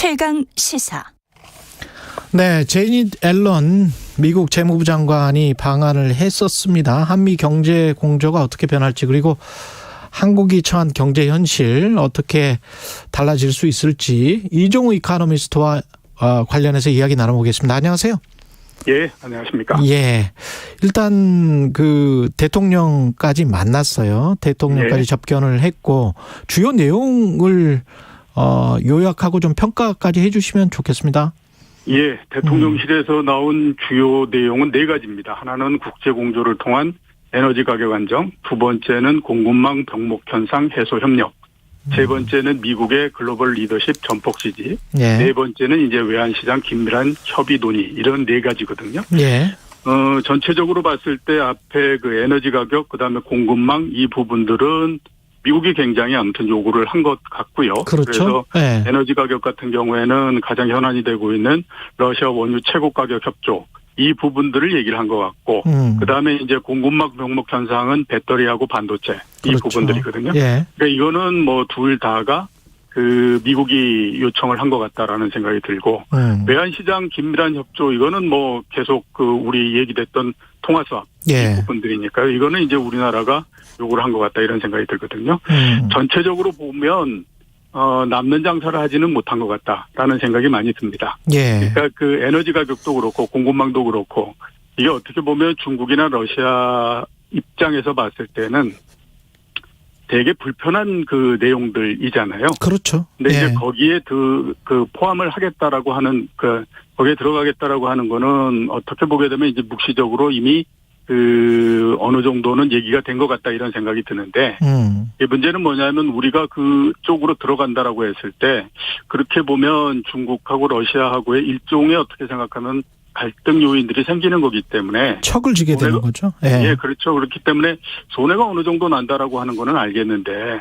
최강 시사. 네, 제닛 앨런 미국 재무부 장관이 방한을 했었습니다. 한미 경제 공조가 어떻게 변할지, 그리고 한국이 처한 경제 현실 어떻게 달라질 수 있을지 이종우 이코노미스트와 관련해서 이야기 나눠보겠습니다. 안녕하세요. 예, 안녕하십니까. 예, 일단 그 대통령까지 만났어요. 대통령까지 접견을 했고 주요 내용을 요약하고 좀 평가까지 해주시면 좋겠습니다. 예, 대통령실에서 나온 주요 내용은 4가지입니다. 하나는 국제공조를 통한 에너지 가격 안정, 두 번째는 공급망 병목 현상 해소 협력, 세 번째는 미국의 글로벌 리더십 전폭 지지, 예. 네 번째는 이제 외환시장 긴밀한 협의 논의, 이런 4가지거든요. 예. 전체적으로 봤을 때 앞에 그 에너지 가격, 그 다음에 공급망 이 부분들은 미국이 굉장히 아무튼 요구를 한 것 같고요. 그렇죠. 그래서 네. 에너지 가격 같은 경우에는 가장 현안이 되고 있는 러시아 원유 최고 가격 협조, 이 부분들을 얘기를 한 것 같고, 그다음에 이제 공급망 병목 현상은 배터리하고 반도체, 이 그렇죠. 부분들이거든요. 예. 그러니까 이거는 뭐 둘 다가 그 미국이 요청을 한 것 같다라는 생각이 들고, 외환시장 긴밀한 협조, 이거는 뭐 계속 그 우리 얘기됐던 통화수합, 예. 이 부분들이니까요. 이거는 이제 우리나라가 요구를 한 것 같다, 이런 생각이 들거든요. 전체적으로 보면 남는 장사를 하지는 못한 것 같다라는 생각이 많이 듭니다. 예. 그러니까 그 에너지 가격도 그렇고 공급망도 그렇고 이게 어떻게 보면 중국이나 러시아 입장에서 봤을 때는 되게 불편한 그 내용들이잖아요. 그렇죠. 근데 예. 이제 거기에 그 포함을 하겠다라고 하는 거기에 들어가겠다라고 하는 거는 어떻게 보게 되면 이제 묵시적으로 이미 그 어느 정도는 얘기가 된 것 같다, 이런 생각이 드는데, 이 문제는 뭐냐면 우리가 그쪽으로 들어간다라고 했을 때 그렇게 보면 중국하고 러시아하고의 일종의 어떻게 생각하면 갈등 요인들이 생기는 거기 때문에 척을 지게 되는 거죠. 예. 예, 그렇죠. 그렇기 때문에 손해가 어느 정도 난다라고 하는 거는 알겠는데,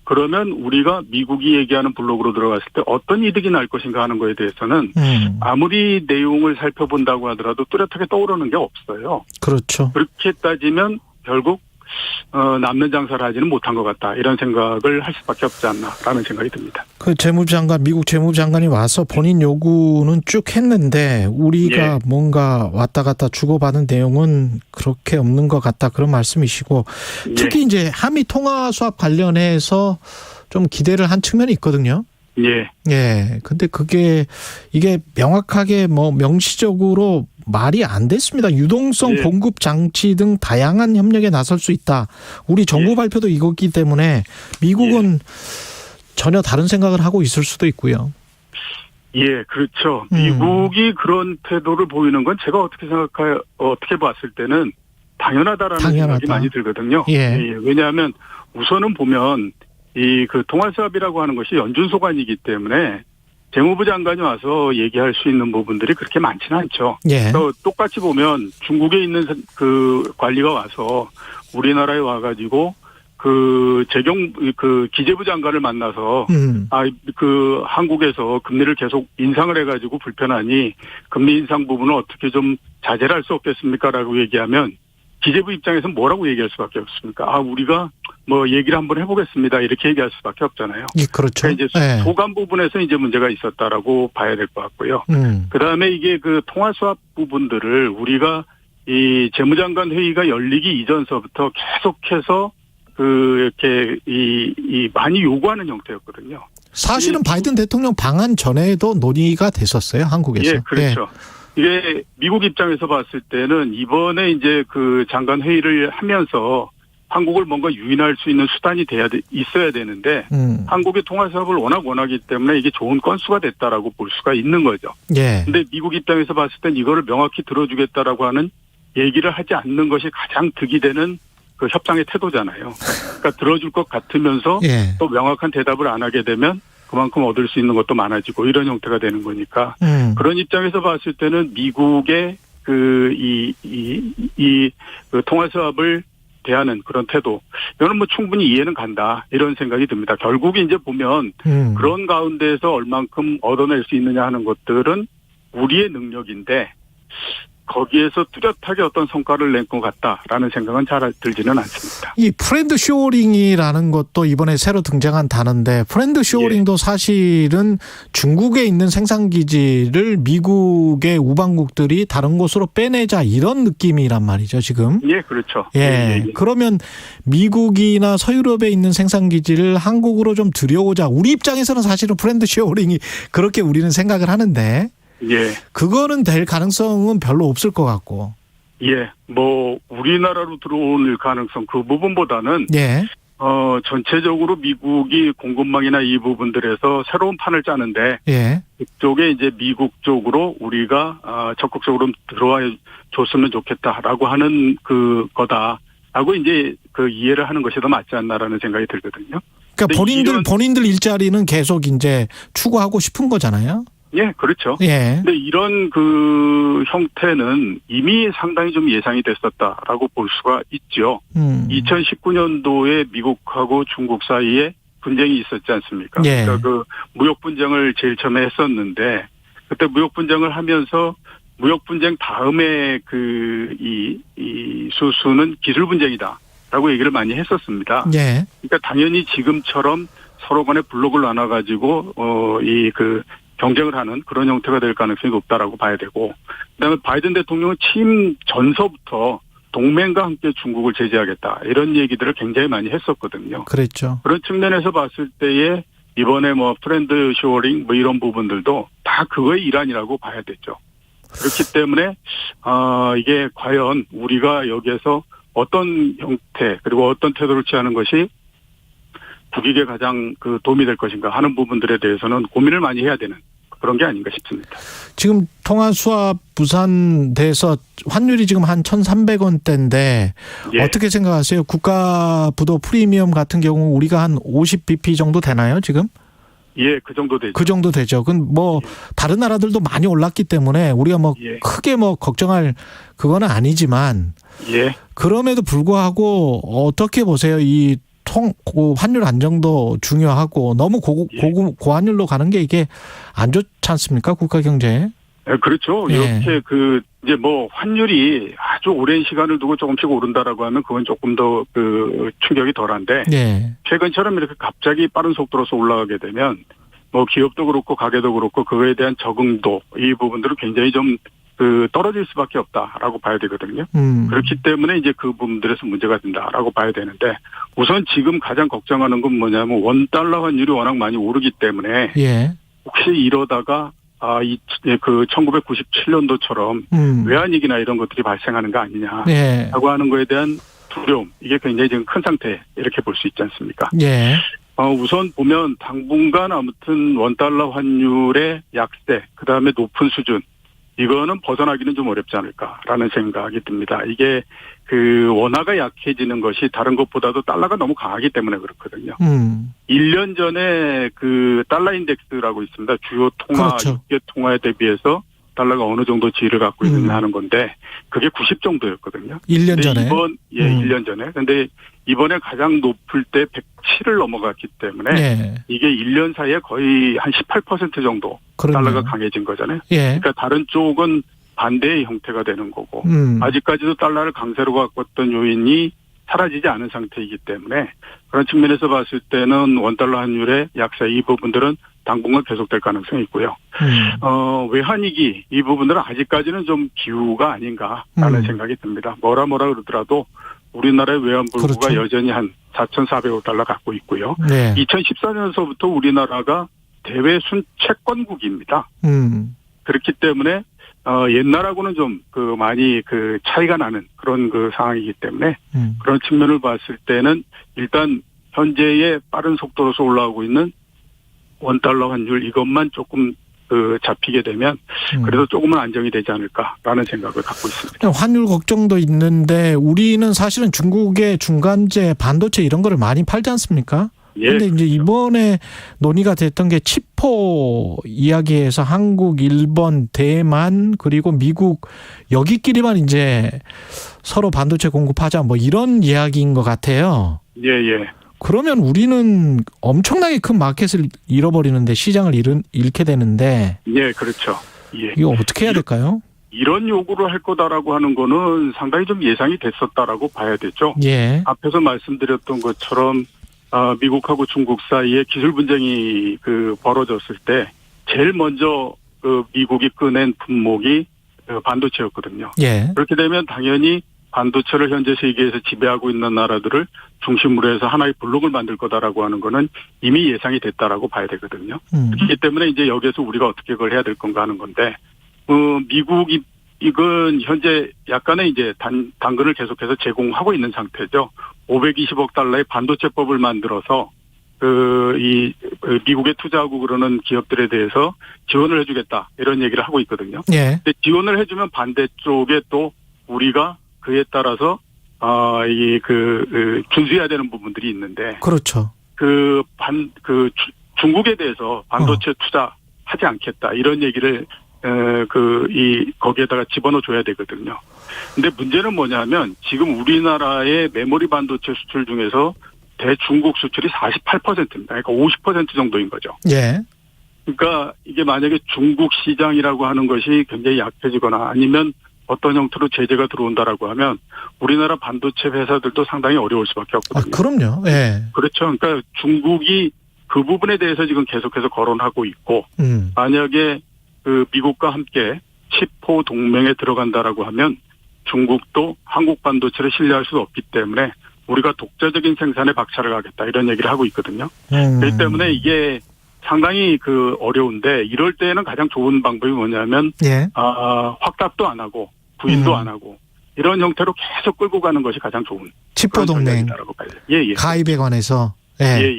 그러면 우리가 미국이 얘기하는 블록으로 들어갔을 때 어떤 이득이 날 것인가 하는 거에 대해서는 아무리 내용을 살펴본다고 하더라도 뚜렷하게 떠오르는 게 없어요. 그렇죠. 그렇게 따지면 결국 남는 장사를 하지는 못한 것 같다, 이런 생각을 할 수밖에 없지 않나라는 생각이 듭니다. 그 재무장관, 미국 재무장관이 와서 본인 요구는 쭉 했는데 우리가 예. 뭔가 왔다 갔다 주고받은 내용은 그렇게 없는 것 같다, 그런 말씀이시고, 특히 예. 이제 한미 통화 수합 관련해서 좀 기대를 한 측면이 있거든요. 예. 예. 근데 이게 명확하게 뭐 명시적으로 말이 안 됐습니다. 유동성 예. 공급 장치 등 다양한 협력에 나설 수 있다. 우리 정부 발표도 이거기 때문에 미국은 전혀 다른 생각을 하고 있을 수도 있고요. 예, 그렇죠. 미국이 그런 태도를 보이는 건 제가 어떻게 봤을 때는 당연하다라는 생각이 많이 들거든요. 예. 예, 왜냐하면 우선은 보면 그 통화수합이라고 하는 것이 연준소관이기 때문에 재무부 장관이 와서 얘기할 수 있는 부분들이 그렇게 많지는 않죠. 예. 똑같이 보면 중국에 있는 그 관리가 와서 우리나라에 와가지고 그 기재부 장관을 만나서 한국에서 금리를 계속 인상을 해가지고 불편하니 금리 인상 부분을 어떻게 좀 자제를 할 수 없겠습니까라고 얘기하면 기재부 입장에서는 뭐라고 얘기할 수밖에 없습니까? 우리가 뭐 얘기를 한번 해보겠습니다, 이렇게 얘기할 수밖에 없잖아요. 예, 그렇죠. 그러니까 이제 소관 부분에서 이제 문제가 있었다라고 봐야 될 것 같고요. 그다음에 이게 그 통화수합 부분들을 우리가 이 재무장관 회의가 열리기 이전서부터 계속해서 이렇게 많이 요구하는 형태였거든요. 사실은 바이든 대통령 방한 전에도 논의가 됐었어요, 한국에서. 예, 그렇죠. 이게 미국 입장에서 봤을 때는 이번에 이제 그 장관 회의를 하면서 한국을 뭔가 유인할 수 있는 수단이 있어야 되는데, 한국의 통화수합을 워낙 원하기 때문에 이게 좋은 건수가 됐다라고 볼 수가 있는 거죠. 예. 근데 미국 입장에서 봤을 땐 이거를 명확히 들어주겠다라고 하는 얘기를 하지 않는 것이 가장 득이 되는 그 협상의 태도잖아요. 그러니까 들어줄 것 같으면서 예. 또 명확한 대답을 안 하게 되면 그만큼 얻을 수 있는 것도 많아지고 이런 형태가 되는 거니까, 그런 입장에서 봤을 때는 미국의 그 통화수합을 대하는 그런 태도, 이거는 뭐 충분히 이해는 간다, 이런 생각이 듭니다. 결국에 이제 보면 그런 가운데에서 얼만큼 얻어낼 수 있느냐 하는 것들은 우리의 능력인데, 거기에서 뚜렷하게 어떤 성과를 낸 것 같다라는 생각은 잘 들지는 않습니다. 이 프렌드 쇼어링이라는 것도 이번에 새로 등장한 단어인데 프렌드 쇼어링도 사실은 중국에 있는 생산 기지를 미국의 우방국들이 다른 곳으로 빼내자 이런 느낌이란 말이죠, 지금. 예, 그렇죠. 예. 그러면 미국이나 서유럽에 있는 생산 기지를 한국으로 좀 들여오자. 우리 입장에서는 사실은 프렌드 쇼어링이 그렇게 우리는 생각을 하는데 예. 그거는 될 가능성은 별로 없을 것 같고. 예. 뭐 우리나라로 들어올 가능성 그 부분보다는 예. 전체적으로 미국이 공급망이나 이 부분들에서 새로운 판을 짜는데 예. 그쪽에 이제 미국 쪽으로 우리가 적극적으로 들어와 줬으면 좋겠다라고 하는 그 거다라고 이제 그 이해를 하는 것이 더 맞지 않나라는 생각이 들거든요. 그러니까 본인들 일자리는 계속 이제 추구하고 싶은 거잖아요. 예, 그렇죠. 예. 근데 이런 그 형태는 이미 상당히 좀 예상이 됐었다라고 볼 수가 있죠. 2019년도에 미국하고 중국 사이에 분쟁이 있었지 않습니까? 예. 그러니까 그 무역 분쟁을 제일 처음에 했었는데 그때 무역 분쟁을 하면서 무역 분쟁 다음에 이 수수는 기술 분쟁이다라고 얘기를 많이 했었습니다. 예. 그러니까 당연히 지금처럼 서로 간에 블록을 나눠가지고 경쟁을 하는 그런 형태가 될 가능성이 높다라고 봐야 되고, 그다음에 바이든 대통령은 취임 전서부터 동맹과 함께 중국을 제재하겠다 이런 얘기들을 굉장히 많이 했었거든요. 그랬죠. 그런 측면에서 봤을 때에 이번에 뭐 프렌드 쇼어링 뭐 이런 부분들도 다 그거의 일환이라고 봐야 되죠. 그렇기 때문에 이게 과연 우리가 여기에서 어떤 형태 그리고 어떤 태도를 취하는 것이 국익에 가장 도움이 될 것인가 하는 부분들에 대해서는 고민을 많이 해야 되는 그런 게 아닌가 싶습니다. 지금 통화 수합 무산돼서 환율이 지금 한 1,300원대인데 예. 어떻게 생각하세요? 국가 부도 프리미엄 같은 경우 우리가 한 50bp 정도 되나요, 지금? 예, 그 정도 되죠. 그 정도 되죠. 그건 뭐 다른 나라들도 많이 올랐기 때문에 우리가 뭐 크게 뭐 걱정할 그거는 아니지만 예. 그럼에도 불구하고 어떻게 보세요? 이 환율 안정도 중요하고 너무 고환율로 가는 게 이게 안 좋지 않습니까? 국가 경제에. 네, 그렇죠. 이렇게 이제 뭐 환율이 아주 오랜 시간을 두고 조금씩 오른다라고 하면 그건 조금 더 충격이 덜한데 최근처럼 이렇게 갑자기 빠른 속도로서 올라가게 되면 뭐 기업도 그렇고 가게도 그렇고 그거에 대한 적응도 이 부분들은 굉장히 좀 떨어질 수밖에 없다라고 봐야 되거든요. 그렇기 때문에 이제 그 부분들에서 문제가 된다라고 봐야 되는데 우선 지금 가장 걱정하는 건 뭐냐면 원달러 환율이 워낙 많이 오르기 때문에 혹시 이러다가 1997년도처럼 외환위기나 이런 것들이 발생하는 거 아니냐라고 하는 거에 대한 두려움 이게 굉장히 지금 큰 상태 이렇게 볼 수 있지 않습니까? 우선 보면 당분간 아무튼 원달러 환율의 약세 그다음에 높은 수준 이거는 벗어나기는 좀 어렵지 않을까라는 생각이 듭니다. 이게 원화가 약해지는 것이 다른 것보다도 달러가 너무 강하기 때문에 그렇거든요. 1년 전에 달러 인덱스라고 있습니다. 주요 통화, 6개 통화에 대비해서 달러가 어느 정도 지위를 갖고 있느냐 하는 건데 그게 90 정도였거든요. 1년 전에? 1년 전에. 근데 이번에 가장 높을 때 107을 넘어갔기 때문에 이게 1년 사이에 거의 한 18% 정도 달러가 강해진 거잖아요. 그러니까 다른 쪽은 반대의 형태가 되는 거고 아직까지도 달러를 강세로 바꿨던 요인이 사라지지 않은 상태이기 때문에 그런 측면에서 봤을 때는 원달러 환율의 약세 이 부분들은 당분간 계속될 가능성이 있고요. 외환위기 이 부분들은 아직까지는 좀 기우가 아닌가라는 생각이 듭니다. 뭐라 그러더라도 우리나라의 외환불구가 여전히 한 4,400억 달러 갖고 있고요. 2014년서부터 우리나라가 대외 순채권국입니다. 그렇기 때문에 옛날하고는 좀 많이 차이가 나는 그런 상황이기 때문에 그런 측면을 봤을 때는 일단 현재의 빠른 속도로서 올라오고 있는 원달러 환율 이것만 조금 잡히게 되면 그래도 조금은 안정이 되지 않을까라는 생각을 갖고 있습니다. 환율 걱정도 있는데 우리는 사실은 중국의 중간재 반도체 이런 거를 많이 팔지 않습니까? 그런데 이제 이번에 논의가 됐던 게 치포 이야기에서 한국, 일본, 대만 그리고 미국 여기끼리만 이제 서로 반도체 공급하자 뭐 이런 이야기인 것 같아요. 그러면 우리는 엄청나게 큰 마켓을 잃어버리는데 시장을 잃게 되는데. 그렇죠. 이거 어떻게 해야 될까요? 이런 요구를 할 거다라고 하는 거는 상당히 좀 예상이 됐었다라고 봐야 되죠. 예. 앞에서 말씀드렸던 것처럼 미국하고 중국 사이에 기술 분쟁이 벌어졌을 때 제일 먼저 미국이 꺼낸 품목이 반도체였거든요. 예. 그렇게 되면 당연히 반도체를 현재 세계에서 지배하고 있는 나라들을 중심으로 해서 하나의 블록을 만들 거다라고 하는 거는 이미 예상이 됐다라고 봐야 되거든요. 그렇기 때문에 이제 여기에서 우리가 어떻게 그걸 해야 될 건가 하는 건데, 미국이 이건 현재 약간의 이제 당근을 계속해서 제공하고 있는 상태죠. 520억 달러의 반도체법을 만들어서 미국에 투자하고 그러는 기업들에 대해서 지원을 해주겠다 이런 얘기를 하고 있거든요. 예. 근데 지원을 해주면 반대쪽에 또 우리가 그에 따라서 준수해야 되는 부분들이 있는데, 그렇죠. 중국에 대해서 반도체 투자하지 않겠다 이런 얘기를 거기에다가 집어넣어 줘야 되거든요. 근데 문제는 뭐냐면 지금 우리나라의 메모리 반도체 수출 중에서 대중국 수출이 48%입니다. 그러니까 50% 정도인 거죠. 예. 그러니까 이게 만약에 중국 시장이라고 하는 것이 굉장히 약해지거나 아니면 어떤 형태로 제재가 들어온다라고 하면 우리나라 반도체 회사들도 상당히 어려울 수밖에 없거든요. 그럼요. 예. 그렇죠. 그러니까 중국이 그 부분에 대해서 지금 계속해서 거론하고 있고, 만약에 미국과 함께 칩포 동맹에 들어간다라고 하면 중국도 한국 반도체를 신뢰할 수 없기 때문에 우리가 독자적인 생산에 박차를 가겠다 이런 얘기를 하고 있거든요. 그렇기 때문에 이게 상당히 어려운데, 이럴 때는 가장 좋은 방법이 뭐냐면 예. 확답도 안 하고 부인도 안 하고 이런 형태로 계속 끌고 가는 것이 가장 좋은 칩포 동맹 예. 가입에 관해서 예.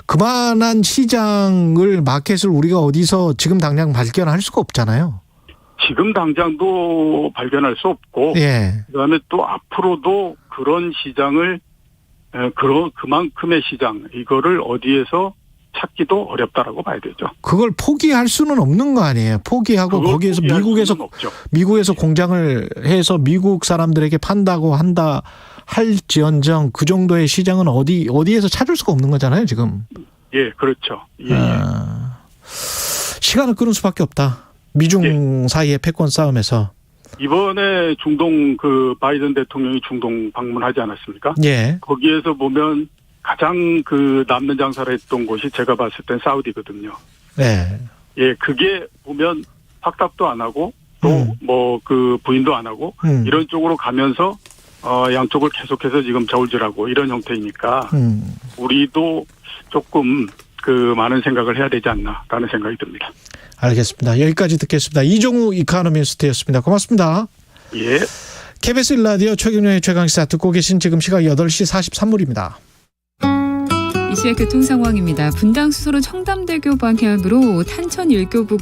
그만한 시장을 마켓을 우리가 어디서 지금 당장 발견할 수가 없잖아요. 지금 당장도 발견할 수 없고, 예. 그다음에 또 앞으로도 그런 시장을 그만큼의 시장 이거를 어디에서 찾기도 어렵다라고 봐야 되죠. 그걸 포기할 수는 없는 거 아니에요. 포기하고 거기에서 미국에서 공장을 해서 미국 사람들에게 판다고 한다 할지언정 그 정도의 시장은 어디에서 찾을 수가 없는 거잖아요, 지금. 예, 그렇죠. 예. 시간을 끄는 수밖에 없다. 미중 사이의 패권 싸움에서. 이번에 중동 바이든 대통령이 중동 방문하지 않았습니까? 예. 거기에서 보면 가장 남는 장사를 했던 곳이 제가 봤을 땐 사우디거든요. 네. 예, 그게 보면 확답도 안 하고 또 부인도 안 하고 이런 쪽으로 가면서 양쪽을 계속해서 지금 저울질하고 이런 형태이니까 우리도 조금 많은 생각을 해야 되지 않나라는 생각이 듭니다. 알겠습니다. 여기까지 듣겠습니다. 이종우 이코노미스트였습니다. 고맙습니다. 예. KBS 1라디오 최경영의 최강시사 듣고 계신 지금 시각 8시 43분입니다. 이 시각 교통 상황입니다. 분당 수서로 청담대교 방향으로 탄천 1교 부근